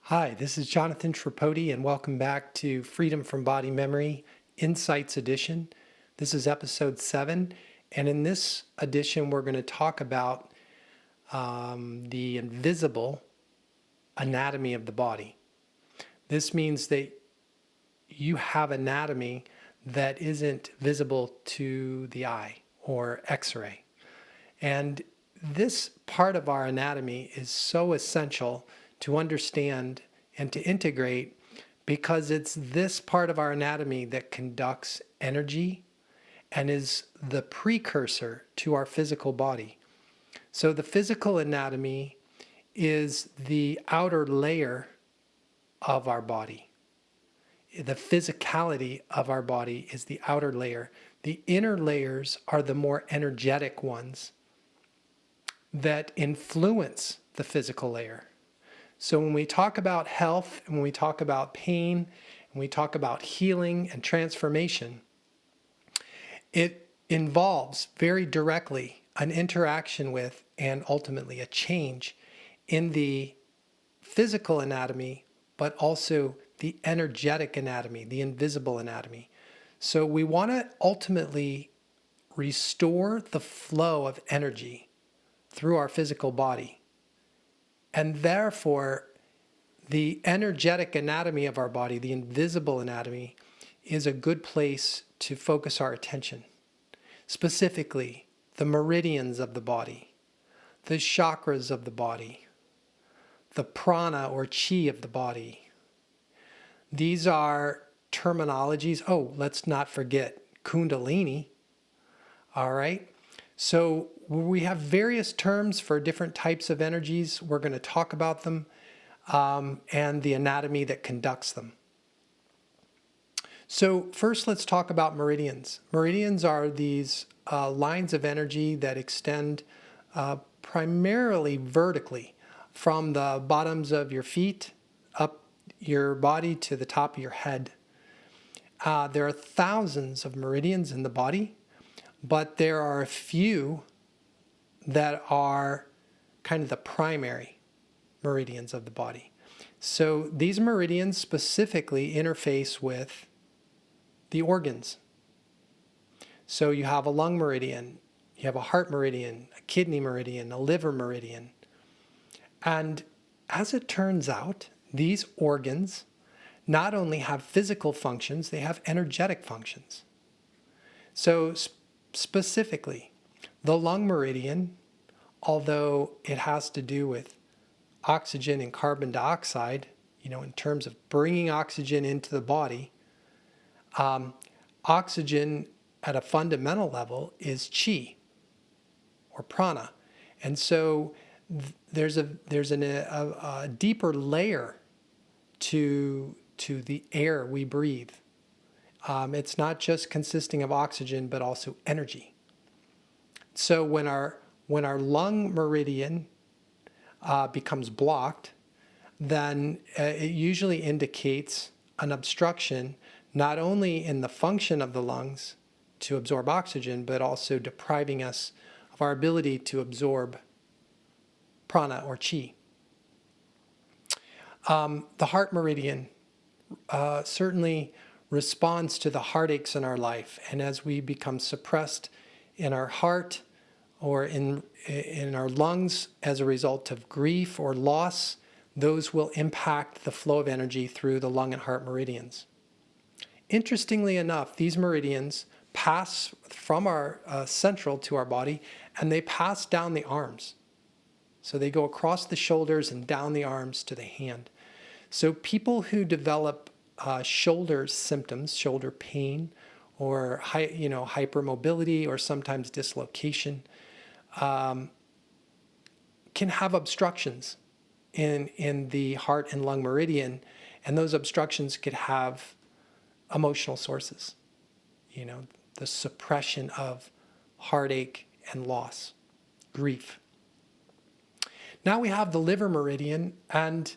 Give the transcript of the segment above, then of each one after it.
Hi, this is Jonathan Tripodi, and welcome back to Freedom from Body Memory Insights Edition. This is episode 7, and in this edition, we're going to talk about the invisible anatomy of the body. This means that you have anatomy that isn't visible to the eye or X-ray. And this part of our anatomy is so essential to understand and to integrate because it's this part of our anatomy that conducts energy and is the precursor to our physical body. So the physical anatomy is the outer layer of our body. The physicality of our body is the outer layer. The inner layers are the more energetic ones that influence the physical layer. So when we talk about health, and when we talk about pain, and we talk about healing and transformation, it involves very directly an interaction with and ultimately a change in the physical anatomy, but also the energetic anatomy, the invisible anatomy. So we want to ultimately restore the flow of energy through our physical body. And therefore, the energetic anatomy of our body, the invisible anatomy, is a good place to focus our attention. Specifically, the meridians of the body, the chakras of the body, the prana or chi of the body. These are terminologies. Oh, let's not forget Kundalini. All right. So we have various terms for different types of energies. We're going to talk about them and the anatomy that conducts them. So first, let's talk about meridians. Meridians are these lines of energy that extend primarily vertically from the bottoms of your feet up your body to the top of your head. There are thousands of meridians in the body, but there are a few that are kind of the primary meridians of the body. So these meridians specifically interface with the organs. So you have a lung meridian, you have a heart meridian, a kidney meridian, a liver meridian. And as it turns out, these organs not only have physical functions, they have energetic functions. So specifically, the lung meridian, although it has to do with oxygen and carbon dioxide, in terms of bringing oxygen into the body, oxygen at a fundamental level is chi or prana. And so there's a deeper layer to the air we breathe. It's not just consisting of oxygen, but also energy. So when our lung meridian becomes blocked, then it usually indicates an obstruction, not only in the function of the lungs to absorb oxygen, but also depriving us of our ability to absorb prana or chi. The heart meridian certainly responds to the heartaches in our life. And as we become suppressed in our heart or in our lungs as a result of grief or loss, those will impact the flow of energy through the lung and heart meridians. Interestingly enough, these meridians pass from our central to our body, and they pass down the arms. So they go across the shoulders and down the arms to the hand. So people who develop shoulder symptoms, shoulder pain, or hypermobility, or sometimes dislocation, can have obstructions in the heart and lung meridian, and those obstructions could have emotional sources. The suppression of heartache and loss, grief. Now we have the liver meridian, and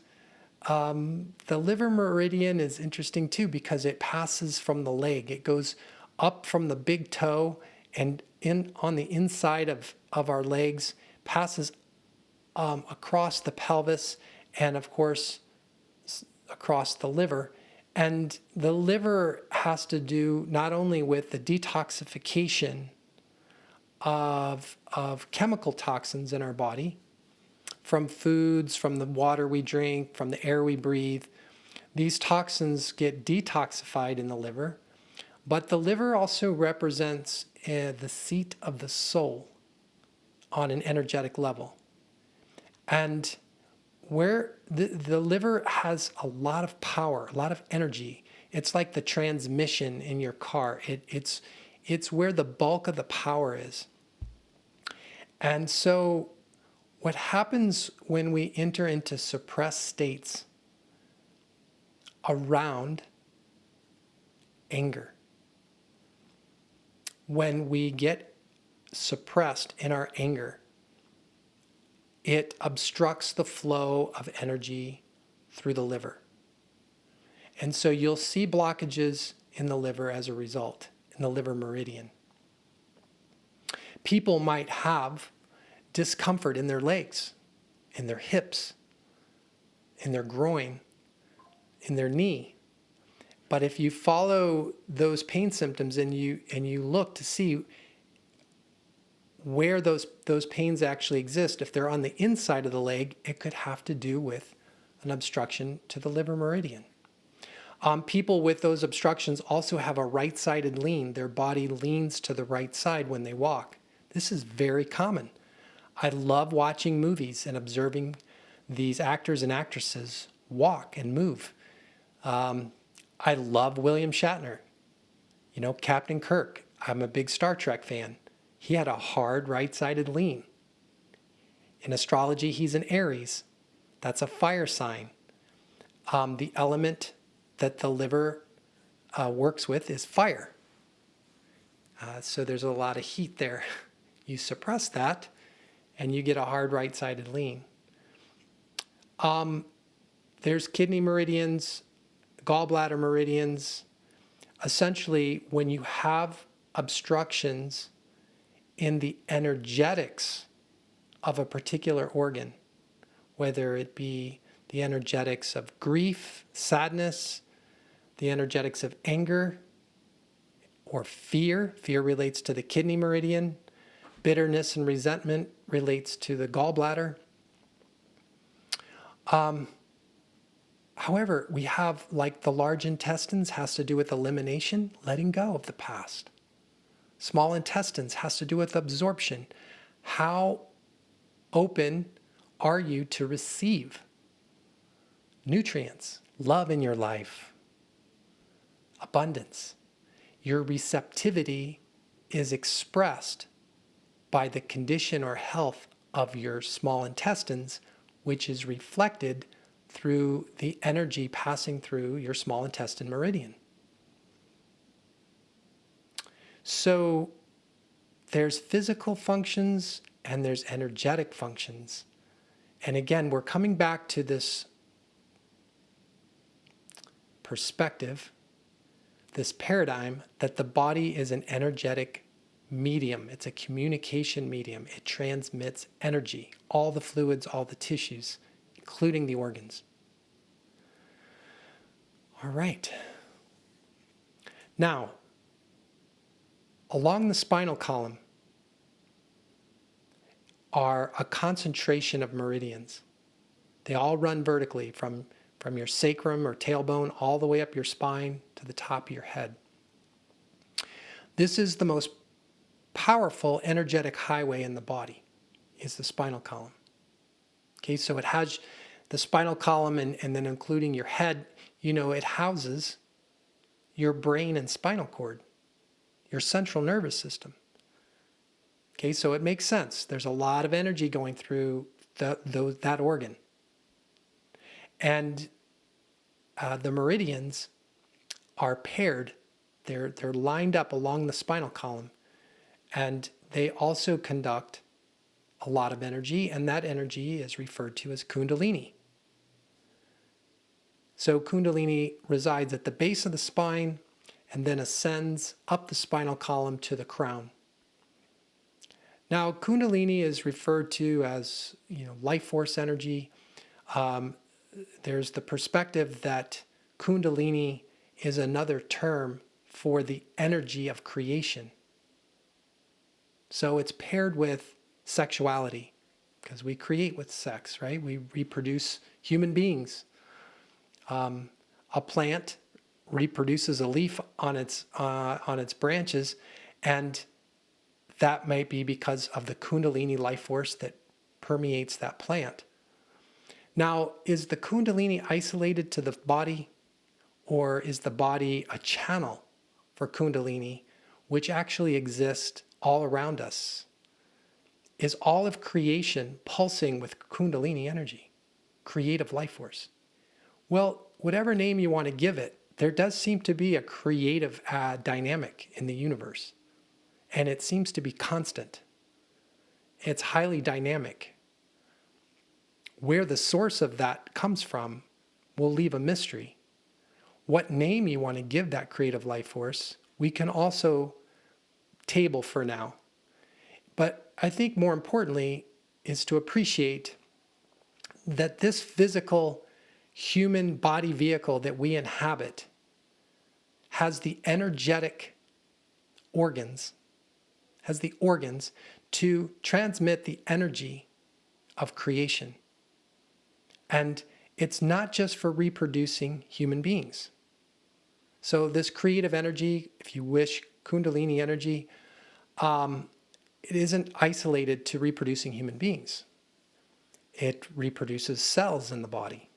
the liver meridian is interesting too because it passes from the leg. It goes up from the big toe and in on the inside of our legs, passes across the pelvis, and of course across the liver. And the liver has to do not only with the detoxification of chemical toxins in our body, from foods, from the water we drink, from the air we breathe. These toxins get detoxified in the liver, but the liver also represents the seat of the soul on an energetic level. And where the liver has a lot of power, a lot of energy. It's like the transmission in your car. It's where the bulk of the power is. And so what happens when we enter into suppressed states around anger, when we get suppressed in our anger, it obstructs the flow of energy through the liver. And so you'll see blockages in the liver as a result, in the liver meridian. People might have discomfort in their legs, in their hips, in their groin, in their knee. But if you follow those pain symptoms and you look to see where those pains actually exist, if they're on the inside of the leg, it could have to do with an obstruction to the liver meridian. People with those obstructions also have a right-sided lean. Their body leans to the right side when they walk. This is very common. I love watching movies and observing these actors and actresses walk and move. I love William Shatner, Captain Kirk. I'm a big Star Trek fan. He had a hard right-sided lean. In astrology, he's an Aries. That's a fire sign. The element that the liver works with is fire. So there's a lot of heat there. You suppress that, and you get a hard right-sided lean. There's kidney meridians, gallbladder meridians. Essentially, when you have obstructions in the energetics of a particular organ, whether it be the energetics of grief, sadness, the energetics of anger, or fear. Fear relates to the kidney meridian. Bitterness and resentment relates to the gallbladder. However, we have, like the large intestines, has to do with elimination, letting go of the past. Small intestines has to do with absorption. How open are you to receive nutrients, love in your life, abundance? Your receptivity is expressed by the condition or health of your small intestines, which is reflected through the energy passing through your small intestine meridian. So there's physical functions and there's energetic functions. And again, we're coming back to this perspective, this paradigm that the body is an energetic medium. It's a communication medium. It transmits energy, all the fluids, all the tissues, including the organs. All right. Now, along the spinal column are a concentration of meridians. They all run vertically from your sacrum or tailbone all the way up your spine to the top of your head. This is the most powerful energetic highway in the body, is the spinal column. Okay, so it has the spinal column and then including your head, it houses your brain and spinal cord, your central nervous system. Okay, so it makes sense. There's a lot of energy going through that organ. And the meridians are paired. They're lined up along the spinal column. And they also conduct a lot of energy, and that energy is referred to as Kundalini. So Kundalini resides at the base of the spine and then ascends up the spinal column to the crown. Now, Kundalini is referred to as, life force energy. there's the perspective that Kundalini is another term for the energy of creation. So it's paired with sexuality, because we create with sex, right? We reproduce human beings. A plant reproduces a leaf on its branches, and that might be because of the Kundalini life force that permeates that plant. Now, is the Kundalini isolated to the body, or is the body a channel for Kundalini, which actually exists all around us? Is all of creation pulsing with Kundalini energy, creative life force? Well, whatever name you want to give it, there does seem to be a creative dynamic in the universe, and it seems to be constant. It's highly dynamic. Where the source of that comes from will leave a mystery. What name you want to give that creative life force, we can also table for now. But I think more importantly is to appreciate that this physical human body vehicle that we inhabit has the energetic organs, to transmit the energy of creation. And it's not just for reproducing human beings. So this creative energy, if you wish, Kundalini energy, it isn't isolated to reproducing human beings. It reproduces cells in the body.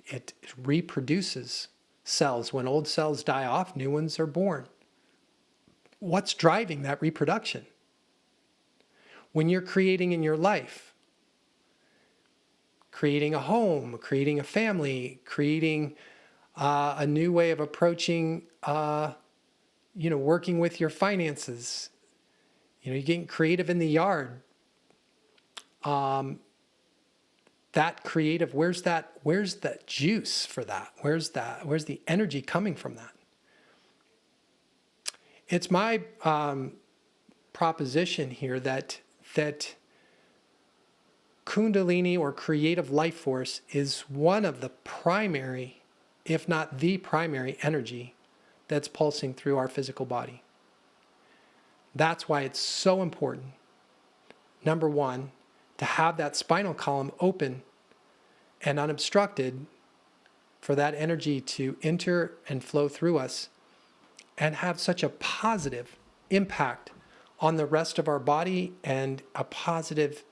It reproduces cells. When old cells die off, new ones are born. What's driving that reproduction? When you're creating in your life, creating a home, creating a family, creating a new way of approaching, working with your finances. You're getting creative in the yard. That creative, where's the juice for that? Where's the energy coming from that? It's my proposition here that Kundalini or creative life force is one of the primary, if not the primary energy that's pulsing through our physical body. That's why it's so important, number one, to have that spinal column open and unobstructed for that energy to enter and flow through us and have such a positive impact on the rest of our body and a positive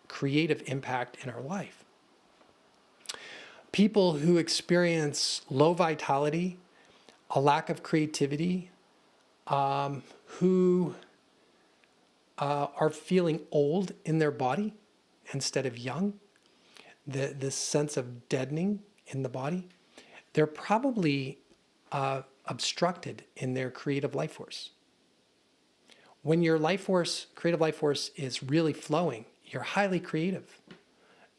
creative impact in our life. People who experience low vitality, a lack of creativity, who are feeling old in their body instead of young, this sense of deadening in the body, they're probably obstructed in their creative life force. When your creative life force is really flowing, you're highly creative,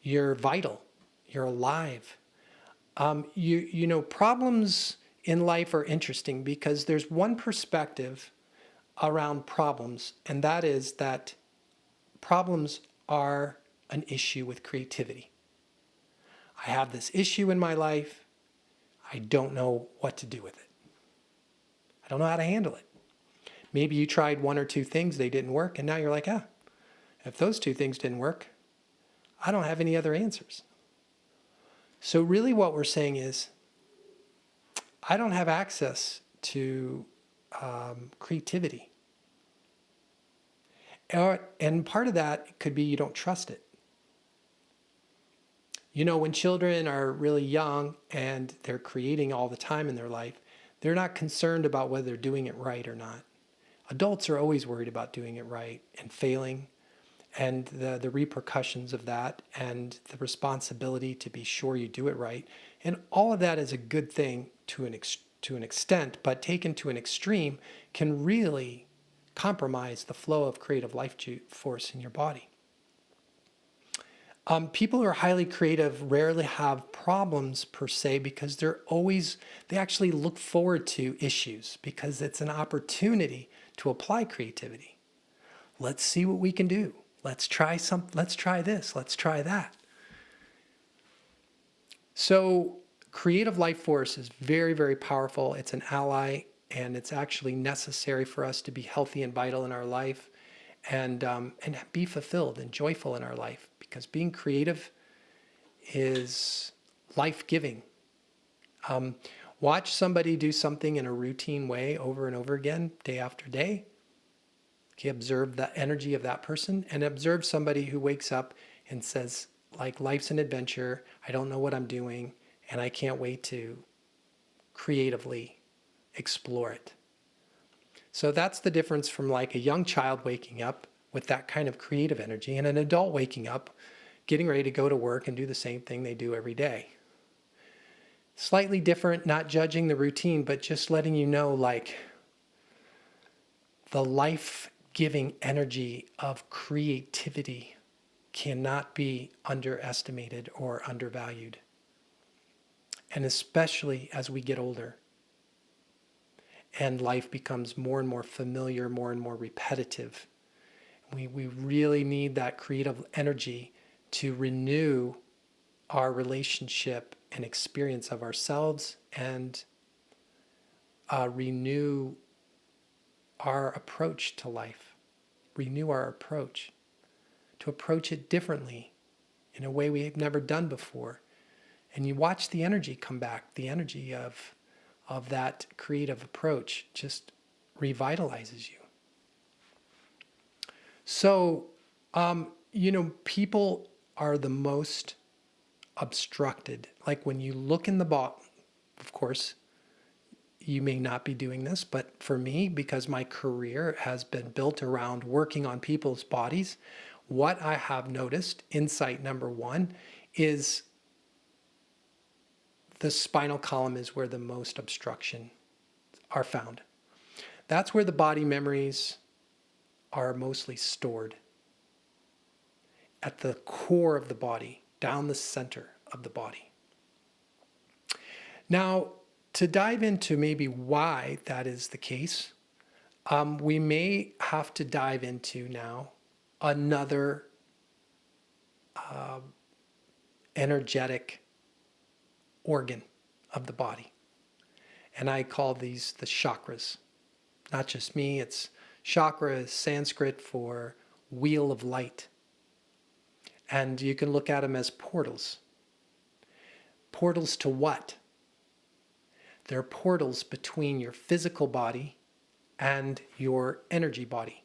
you're vital, you're alive. Problems in life are interesting because there's one perspective around problems, and that is that problems are an issue with creativity. I have this issue in my life. I don't know what to do with it. I don't know how to handle it. Maybe you tried one or two things, they didn't work, and now you're like, if those two things didn't work, I don't have any other answers. So really what we're saying is, I don't have access to creativity. And part of that could be you don't trust it. When children are really young and they're creating all the time in their life, they're not concerned about whether they're doing it right or not. Adults are always worried about doing it right and failing, and the repercussions of that, and the responsibility to be sure you do it right. And all of that is a good thing to an extent, but taken to an extreme can really compromise the flow of creative life force in your body. People who are highly creative rarely have problems per se because they actually look forward to issues because it's an opportunity to apply creativity. Let's see what we can do. Let's try this, let's try that. So creative life force is very, very powerful. It's an ally, and it's actually necessary for us to be healthy and vital in our life, and be fulfilled and joyful in our life, because being creative is life-giving. Watch somebody do something in a routine way over and over again, day after day. Okay, observe the energy of that person, and observe somebody who wakes up and says, like, life's an adventure, I don't know what I'm doing, and I can't wait to creatively explore it. So that's the difference from like a young child waking up with that kind of creative energy and an adult waking up, getting ready to go to work and do the same thing they do every day. Slightly different, not judging the routine, but just letting you know, like, the life-giving energy of creativity cannot be underestimated or undervalued. And especially as we get older and life becomes more and more familiar, more and more repetitive, we really need that creative energy to renew our relationship and experience of ourselves, and renew our approach to life, renew our approach, to approach it differently in a way we've never done before. And you watch the energy come back, the energy of that creative approach just revitalizes you. So, people are the most obstructed. Like when you look in the bottle, of course, you may not be doing this, but for me, because my career has been built around working on people's bodies, what I have noticed, insight number one, is the spinal column is where the most obstruction are found. That's where the body memories are mostly stored, at the core of the body, down the center of the body. Now, to dive into maybe why that is the case, we may have to dive into now another energetic organ of the body. And I call these the chakras. Not just me, it's chakra is Sanskrit for wheel of light. And you can look at them as portals. Portals to what? They're portals between your physical body and your energy body,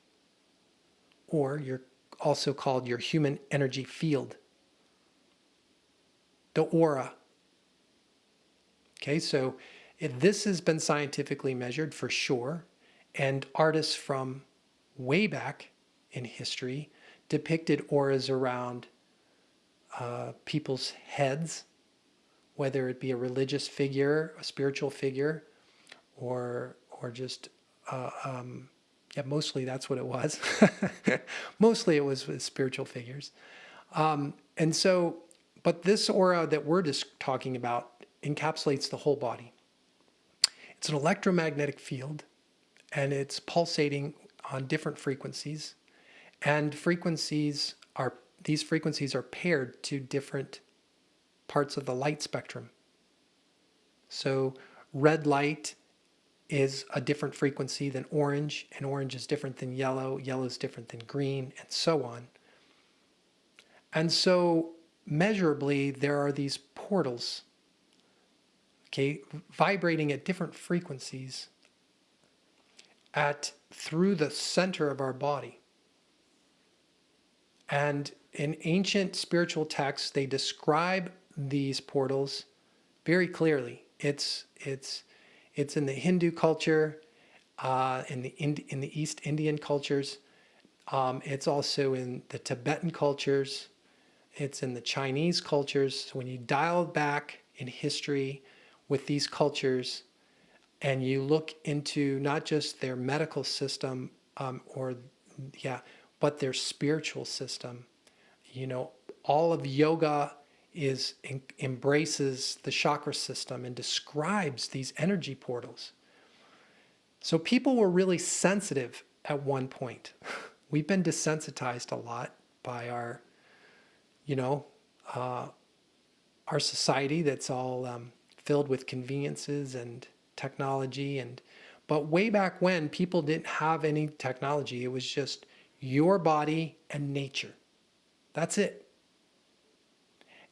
or you're also called your human energy field, the aura. Okay, so this has been scientifically measured for sure, and artists from way back in history depicted auras around people's heads, whether it be a religious figure, a spiritual figure, or just mostly that's what it was. Mostly it was with spiritual figures. And so, but this aura that we're just talking about encapsulates the whole body. It's an electromagnetic field, and it's pulsating on different frequencies. And these frequencies are paired to different parts of the light spectrum. So red light is a different frequency than orange, and orange is different than yellow, yellow is different than green, and so on. And so measurably, there are these portals, okay, vibrating at different frequencies through the center of our body. And in ancient spiritual texts, they describe these portals very clearly. It's in the Hindu culture, in the East Indian cultures. It's also in the Tibetan cultures. It's in the Chinese cultures. So when you dial back in history with these cultures, and you look into not just their medical system, but their spiritual system, all of yoga embraces the chakra system and describes these energy portals. So people were really sensitive at one point. We've been desensitized a lot by our our society that's all filled with conveniences and technology. But way back when, people didn't have any technology. It was just your body and nature. That's it.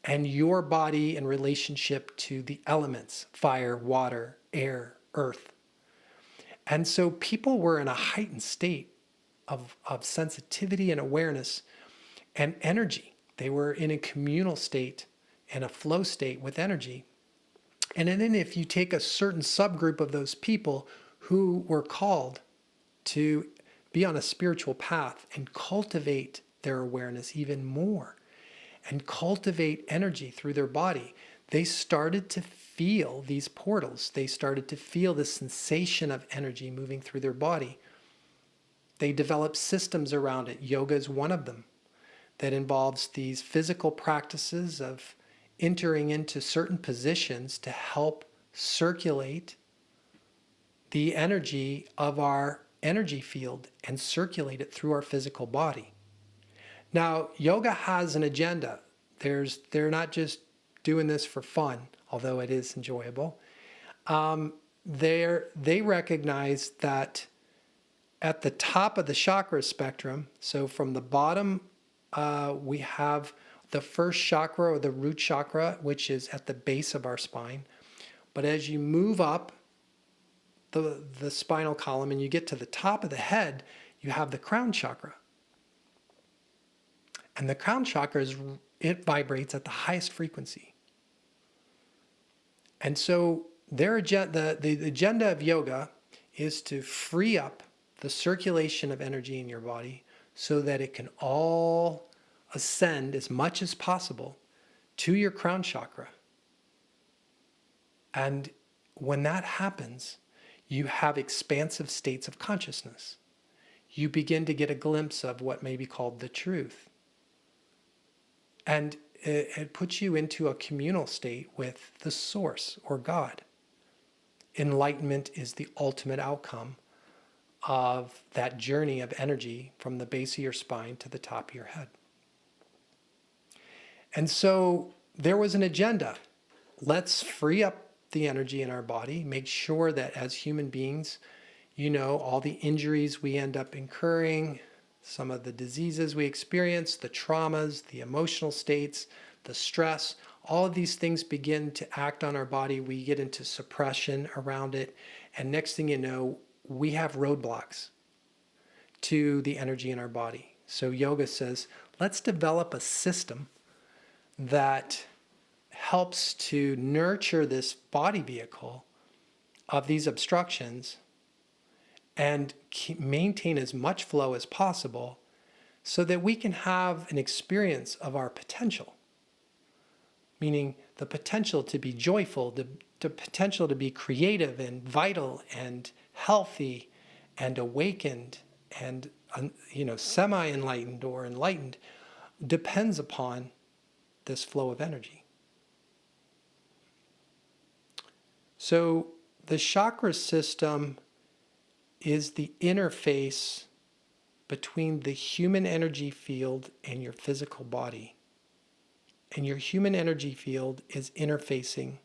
And your body in relationship to the elements: fire, water, air, earth. And so people were in a heightened state of sensitivity and awareness and energy. They were in a communal state and a flow state with energy. And then if you take a certain subgroup of those people who were called to be on a spiritual path and cultivate their awareness even more and cultivate energy through their body, they started to feel these portals. They started to feel the sensation of energy moving through their body. They developed systems around it. Yoga is one of them that involves these physical practices of entering into certain positions to help circulate the energy of our energy field and circulate it through our physical body. Now, yoga has an agenda. They're not just doing this for fun, although it is enjoyable. They recognize that at the top of the chakra spectrum, so from the bottom, we have the first chakra, or the root chakra, which is at the base of our spine. But as you move up the spinal column and you get to the top of the head, you have the crown chakra. And the crown chakra, it vibrates at the highest frequency. And so the agenda of yoga is to free up the circulation of energy in your body so that it can all ascend as much as possible to your crown chakra. And when that happens, you have expansive states of consciousness. You begin to get a glimpse of what may be called the truth. And it puts you into a communal state with the source or God. Enlightenment is the ultimate outcome of that journey of energy from the base of your spine to the top of your head. And so there was an agenda. Let's free up the energy in our body, make sure that as human beings, all the injuries we end up incurring, some of the diseases we experience, the traumas, the emotional states, the stress, all of these things begin to act on our body. We get into suppression around it. And next thing you know, we have roadblocks to the energy in our body. So yoga says, let's develop a system that helps to nurture this body vehicle of these obstructions and maintain as much flow as possible so that we can have an experience of our potential, meaning the potential to be joyful, the potential to be creative and vital and healthy and awakened and semi-enlightened or enlightened depends upon this flow of energy. So the chakra system is the interface between the human energy field and your physical body. And your human energy field is interfacing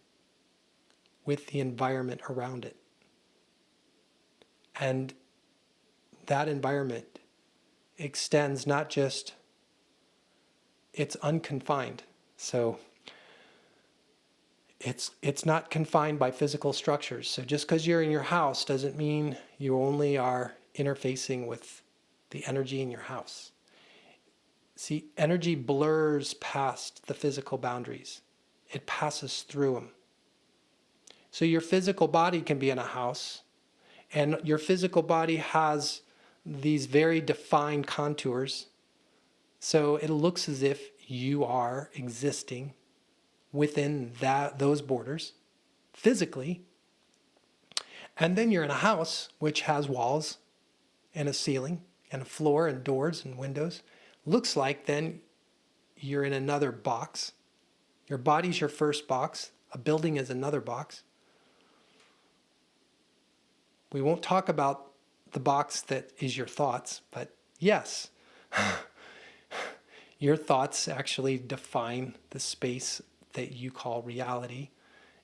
with the environment around it. And that environment extends not just, it's unconfined. So it's not confined by physical structures. So just because you're in your house doesn't mean you only are interfacing with the energy in your house. See, energy blurs past the physical boundaries. It passes through them. So your physical body can be in a house, and your physical body has these very defined contours. So it looks as if you are existing within those borders physically. And then you're in a house which has walls and a ceiling and a floor and doors and windows. Looks like then you're in another box. Your body's your first box. A building is another box. We won't talk about the box that is your thoughts, but yes, your thoughts actually define the space that you call reality.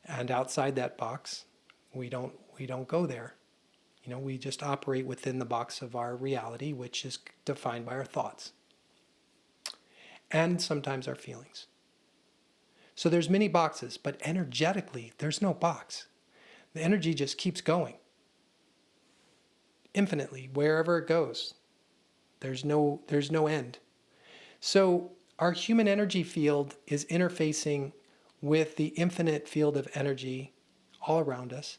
And outside that box, we don't go there. We just operate within the box of our reality, which is defined by our thoughts and sometimes our feelings. So there's many boxes, but energetically, there's no box. The energy just keeps going infinitely wherever it goes. There's no end. So our human energy field is interfacing with the infinite field of energy all around us.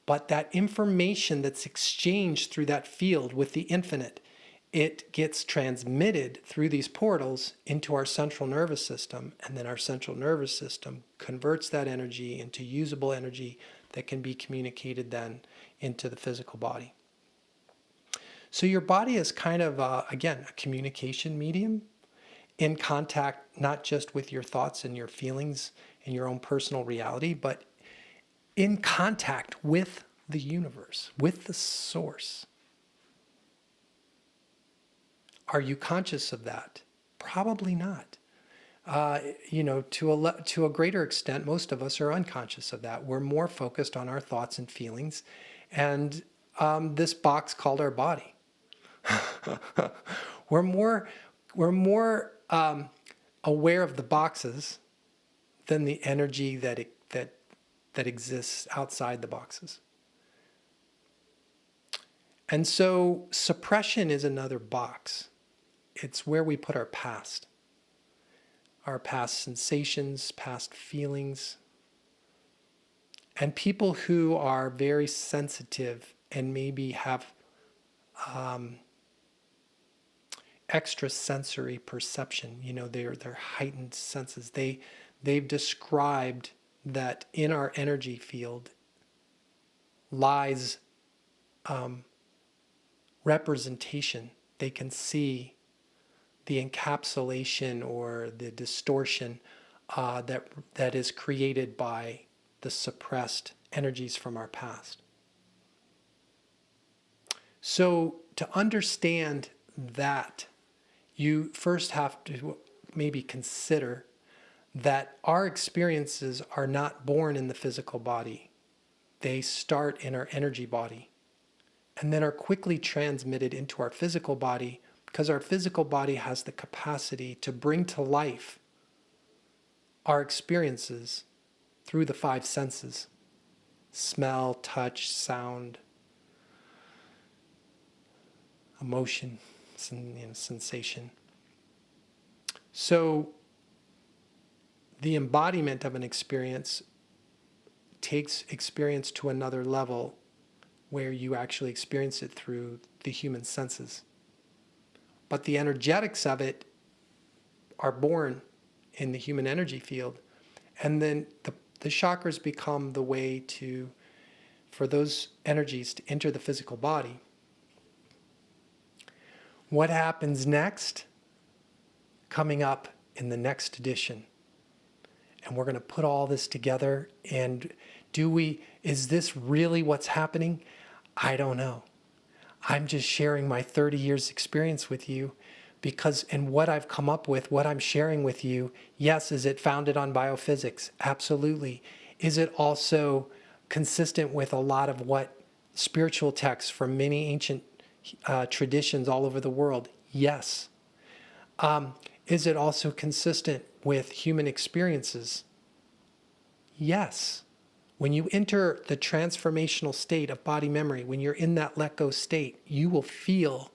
But that information that's exchanged through that field with the infinite, it gets transmitted through these portals into our central nervous system. And then our central nervous system converts that energy into usable energy that can be communicated then into the physical body. So your body is kind of, again, a communication medium in contact not just with your thoughts and your feelings and your own personal reality, but in contact with the universe, with the source. Are you conscious of that? Probably not. To a greater extent, most of us are unconscious of that. We're more focused on our thoughts and feelings and this box called our body. We're more aware of the boxes than the energy that exists outside the boxes. And so suppression is another box. It's where we put our past sensations, past feelings. And people who are very sensitive and maybe have extrasensory perception, their heightened senses, they've described that in our energy field lies representation. They can see the encapsulation or the distortion that is created by the suppressed energies from our past. So to understand that, you first have to maybe consider that our experiences are not born in the physical body. They start in our energy body and then are quickly transmitted into our physical body, because our physical body has the capacity to bring to life our experiences through the five senses: smell, touch, sound, emotion, sensation. So the embodiment of an experience takes experience to another level, where you actually experience it through the human senses. But the energetics of it are born in the human energy field. And then the chakras become the way for those energies to enter the physical body. What happens next? Coming up in the next edition. And we're going to put all this together. And is this really what's happening? I don't know. I'm just sharing my 30 years experience with you, and what I've come up with, what I'm sharing with you. Yes, is it founded on biophysics? Absolutely. Is it also consistent with a lot of what spiritual texts from many ancient traditions all over the world? Yes. Is it also consistent with human experiences? Yes. When you enter the transformational state of body memory, when you're in that let go state, you will feel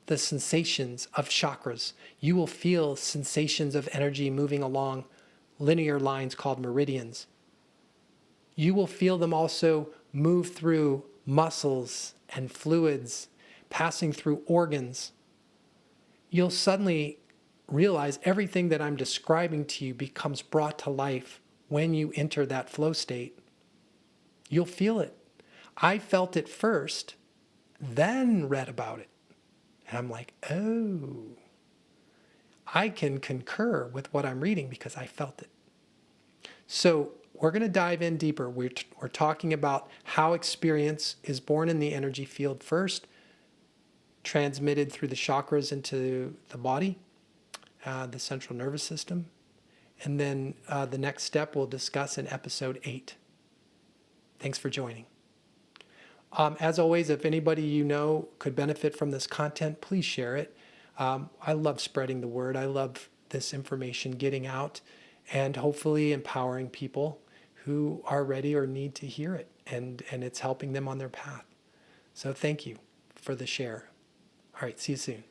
the sensations of chakras. You will feel sensations of energy moving along linear lines called meridians. You will feel them also move through muscles and fluids, passing through organs. You'll suddenly realize everything that I'm describing to you becomes brought to life when you enter that flow state. You'll feel it. I felt it first, then read about it. And I'm like, oh, I can concur with what I'm reading because I felt it. So we're going to dive in deeper. We're talking about how experience is born in the energy field first, transmitted through the chakras into the body, the central nervous system. And then the next step we'll discuss in episode 8. Thanks for joining. As always, if anybody you know could benefit from this content, please share it. I love spreading the word. I love this information getting out and hopefully empowering people who are ready or need to hear it, and it's helping them on their path. So thank you for the share. All right, see you soon.